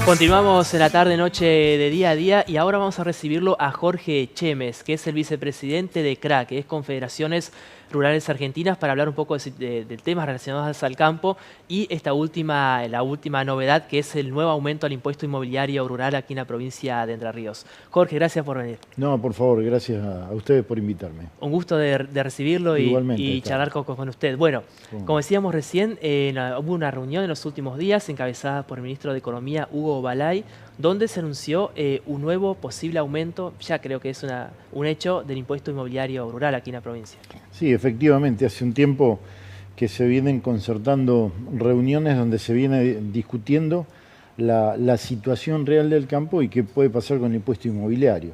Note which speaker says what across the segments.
Speaker 1: Continuamos en la tarde-noche de Día a Día y ahora vamos a recibirlo a Jorge Chemes, que es el vicepresidente de CRA, que es Confederaciones Rurales Argentinas, para hablar un poco de temas relacionados al campo y la última novedad, que es el nuevo aumento al impuesto inmobiliario rural aquí en la provincia de Entre Ríos. Jorge, gracias por venir.
Speaker 2: No, por favor, gracias a ustedes por invitarme.
Speaker 1: Un gusto de recibirlo y charlar con usted. Bueno, como decíamos recién, hubo una reunión en los últimos días encabezada por el ministro de Economía, Hugo Balay, donde se anunció un nuevo posible aumento, ya creo que es un hecho, del impuesto inmobiliario rural aquí en la provincia.
Speaker 2: Sí, efectivamente, hace un tiempo que se vienen concertando reuniones donde se viene discutiendo la situación real del campo y qué puede pasar con el impuesto inmobiliario.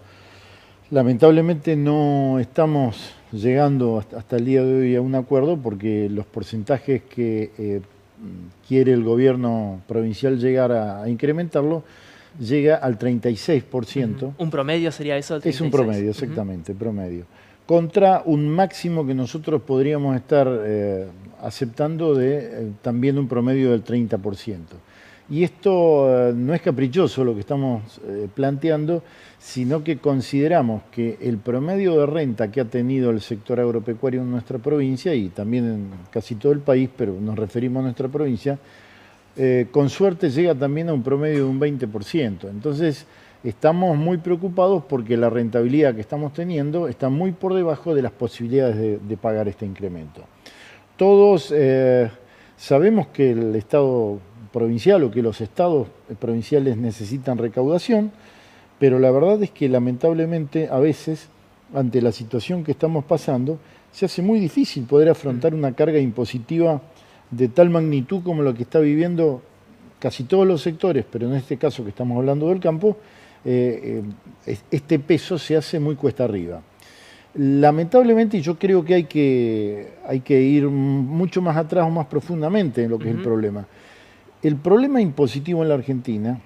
Speaker 2: Lamentablemente no estamos llegando hasta el día de hoy a un acuerdo porque los porcentajes que quiere el gobierno provincial llegar a incrementarlo llega al 36%.
Speaker 1: ¿Un promedio sería eso? El 36%.
Speaker 2: Es un promedio, exactamente, promedio. Contra un máximo que nosotros podríamos estar aceptando de también un promedio del 30%. Y esto no es caprichoso lo que estamos planteando, sino que consideramos que el promedio de renta que ha tenido el sector agropecuario en nuestra provincia y también en casi todo el país, pero nos referimos a nuestra provincia, con suerte llega también a un promedio de un 20%. Entonces, estamos muy preocupados porque la rentabilidad que estamos teniendo está muy por debajo de las posibilidades de pagar este incremento. Todos sabemos que el Estado provincial o que los estados provinciales necesitan recaudación, pero la verdad es que lamentablemente a veces, ante la situación que estamos pasando, se hace muy difícil poder afrontar una carga impositiva de tal magnitud como lo que está viviendo casi todos los sectores, pero en este caso que estamos hablando del campo, este peso se hace muy cuesta arriba. Lamentablemente yo creo que hay que ir mucho más atrás o más profundamente en lo que es el problema. El problema impositivo en la Argentina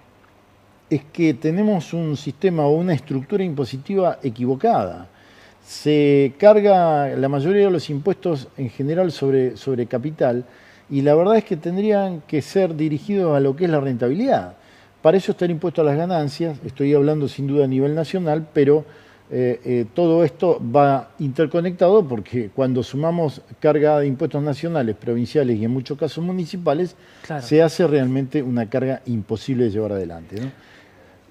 Speaker 2: es que tenemos un sistema o una estructura impositiva equivocada. Se carga la mayoría de los impuestos en general sobre capital y la verdad es que tendrían que ser dirigidos a lo que es la rentabilidad. Para eso está el impuesto a las ganancias, estoy hablando sin duda a nivel nacional, pero todo esto va interconectado porque cuando sumamos carga de impuestos nacionales, provinciales y en muchos casos municipales, claro, se hace realmente una carga imposible de llevar adelante, ¿no?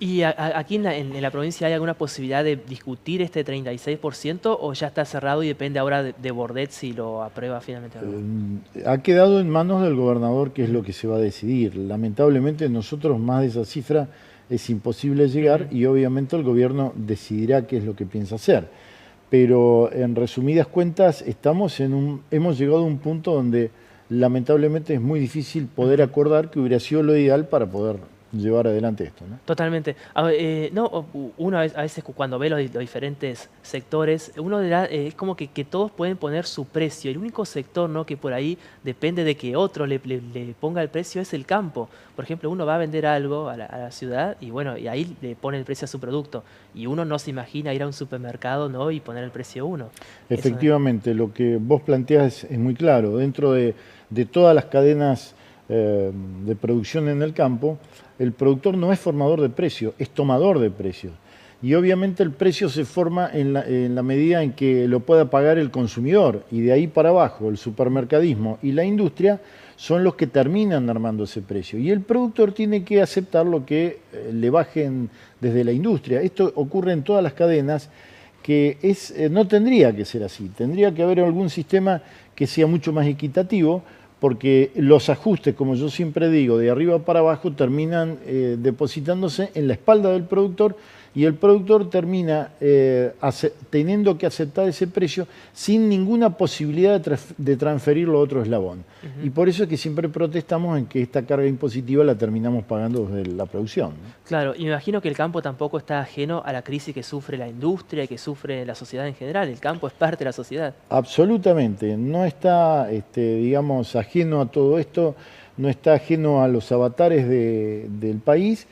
Speaker 1: ¿Y aquí en la provincia hay alguna posibilidad de discutir este 36% o ya está cerrado y depende ahora de Bordet si lo aprueba finalmente?
Speaker 2: Ha quedado en manos del gobernador qué es lo que se va a decidir. Lamentablemente nosotros más de esa cifra es imposible llegar y obviamente el gobierno decidirá qué es lo que piensa hacer. Pero en resumidas cuentas hemos llegado a un punto donde lamentablemente es muy difícil poder acordar que hubiera sido lo ideal para poder llevar adelante esto, ¿no?
Speaker 1: Totalmente. Uno a veces cuando ve los diferentes sectores, uno dirá, es como que todos pueden poner su precio. El único sector, ¿no?, que por ahí depende de que otro le ponga el precio es el campo. Por ejemplo, uno va a vender algo a la ciudad y bueno, y ahí le pone el precio a su producto. Y uno no se imagina ir a un supermercado, ¿no?, y poner el precio uno.
Speaker 2: Efectivamente, lo que vos planteás es muy claro. Dentro de todas las cadenas de producción en el campo, el productor no es formador de precios, es tomador de precios. Y obviamente el precio se forma en la medida en que lo pueda pagar el consumidor. Y de ahí para abajo, el supermercadismo y la industria son los que terminan armando ese precio. Y el productor tiene que aceptar lo que le bajen desde la industria. Esto ocurre en todas las cadenas, que no tendría que ser así. Tendría que haber algún sistema que sea mucho más equitativo, porque los ajustes, como yo siempre digo, de arriba para abajo terminan depositándose en la espalda del productor y el productor termina teniendo que aceptar ese precio sin ninguna posibilidad de transferirlo a otro eslabón. Y por eso es que siempre protestamos en que esta carga impositiva la terminamos pagando desde la producción, ¿no?
Speaker 1: Claro, y me imagino que el campo tampoco está ajeno a la crisis que sufre la industria y que sufre la sociedad en general. El campo es parte de la sociedad.
Speaker 2: Absolutamente, no está, digamos, ajeno a todo esto, no está ajeno a los avatares del país.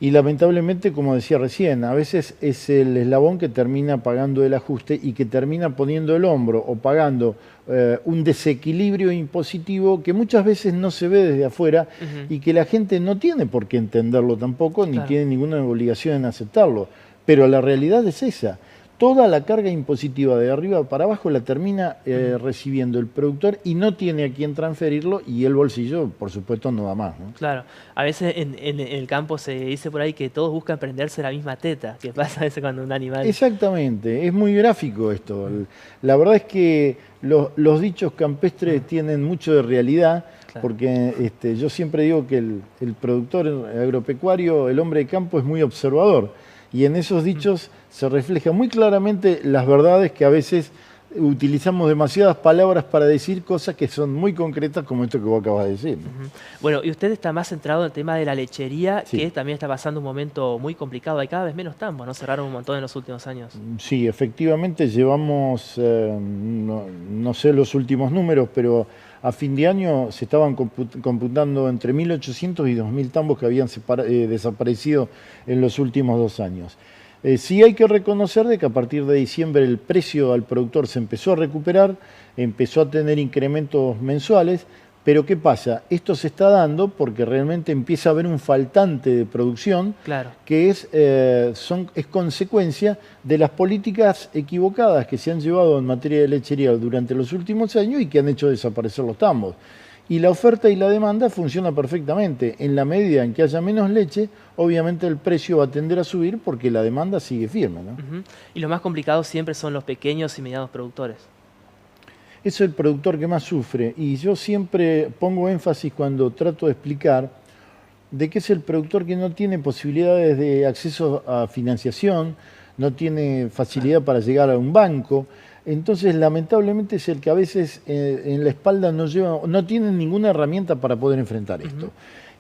Speaker 2: Y lamentablemente, como decía recién, a veces es el eslabón que termina pagando el ajuste y que termina poniendo el hombro o pagando un desequilibrio impositivo que muchas veces no se ve desde afuera y que la gente no tiene por qué entenderlo tampoco, ni tiene ninguna obligación en aceptarlo. Pero la realidad es esa. Toda la carga impositiva de arriba para abajo la termina recibiendo el productor y no tiene a quién transferirlo y el bolsillo, por supuesto, no da más, ¿no?
Speaker 1: Claro, a veces en el campo se dice por ahí que todos buscan prenderse la misma teta, que pasa a veces cuando un animal...
Speaker 2: Exactamente, es muy gráfico esto. La verdad es que los dichos campestres tienen mucho de realidad, porque yo siempre digo que el productor agropecuario, el hombre de campo, es muy observador. Y en esos dichos se reflejan muy claramente las verdades que a veces utilizamos demasiadas palabras para decir cosas que son muy concretas, como esto que vos acabas de decir, ¿no?
Speaker 1: Bueno, y usted está más centrado en el tema de la lechería, que también está pasando un momento muy complicado. Hay cada vez menos tambos, ¿no? Cerraron un montón en los últimos años.
Speaker 2: Sí, efectivamente llevamos, no sé los últimos números, pero a fin de año se estaban computando entre 1.800 y 2.000 tambos que habían desaparecido en los últimos 2 años. Sí hay que reconocer de que a partir de diciembre el precio al productor se empezó a recuperar, empezó a tener incrementos mensuales, pero ¿qué pasa? Esto se está dando porque realmente empieza a haber un faltante de producción que es consecuencia de las políticas equivocadas que se han llevado en materia de lechería durante los últimos años y que han hecho desaparecer los tambos. Y la oferta y la demanda funciona perfectamente. En la medida en que haya menos leche, obviamente el precio va a tender a subir porque la demanda sigue firme, ¿no?
Speaker 1: Y lo más complicado siempre son los pequeños y medianos productores.
Speaker 2: Es el productor que más sufre y yo siempre pongo énfasis cuando trato de explicar de que es el productor que no tiene posibilidades de acceso a financiación, no tiene facilidad para llegar a un banco. Entonces, lamentablemente, es el que a veces en la espalda no tiene ninguna herramienta para poder enfrentar esto.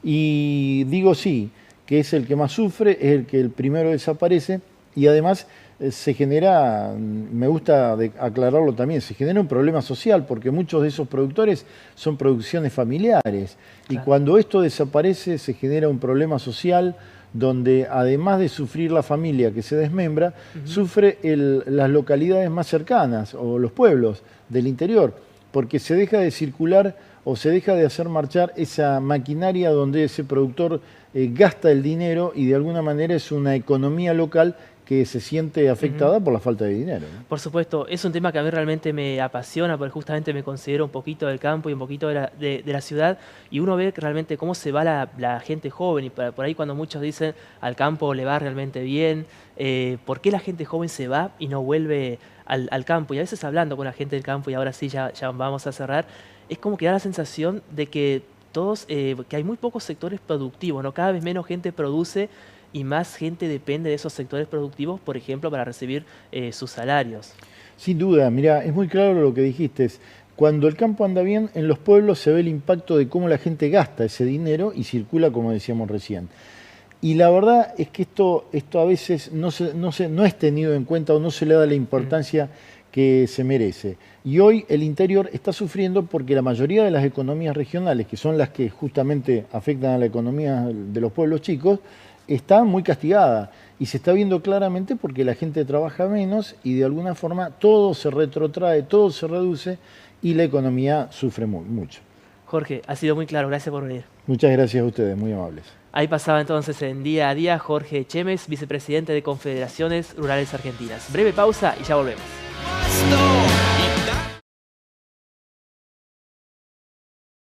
Speaker 2: Y digo sí, que es el que más sufre, es el que el primero desaparece y además se genera, me gusta aclararlo también, se genera un problema social porque muchos de esos productores son producciones familiares y cuando esto desaparece se genera un problema social donde además de sufrir la familia que se desmembra, sufre las localidades más cercanas o los pueblos del interior, porque se deja de circular o se deja de hacer marchar esa maquinaria donde ese productor gasta el dinero y de alguna manera es una economía local que se siente afectada por la falta de dinero, ¿no?
Speaker 1: Por supuesto, es un tema que a mí realmente me apasiona porque justamente me considero un poquito del campo y un poquito de la ciudad y uno ve realmente cómo se va la gente joven y por ahí cuando muchos dicen al campo le va realmente bien, ¿por qué la gente joven se va y no vuelve al campo? Y a veces hablando con la gente del campo, y ahora sí ya vamos a cerrar, es como que da la sensación de que que hay muy pocos sectores productivos, ¿no? Cada vez menos gente produce y más gente depende de esos sectores productivos, por ejemplo, para recibir sus salarios.
Speaker 2: Sin duda, mira, es muy claro lo que dijiste. Cuando el campo anda bien, en los pueblos se ve el impacto de cómo la gente gasta ese dinero y circula, como decíamos recién. Y la verdad es que esto a veces no es tenido en cuenta o no se le da la importancia que se merece. Y hoy el interior está sufriendo porque la mayoría de las economías regionales, que son las que justamente afectan a la economía de los pueblos chicos, está muy castigada y se está viendo claramente porque la gente trabaja menos y de alguna forma todo se retrotrae, todo se reduce y la economía sufre mucho.
Speaker 1: Jorge, ha sido muy claro, gracias por venir.
Speaker 2: Muchas gracias a ustedes, muy amables.
Speaker 1: Ahí pasaba entonces en Día a Día Jorge Chemes, vicepresidente de Confederaciones Rurales Argentinas. Breve pausa y ya volvemos.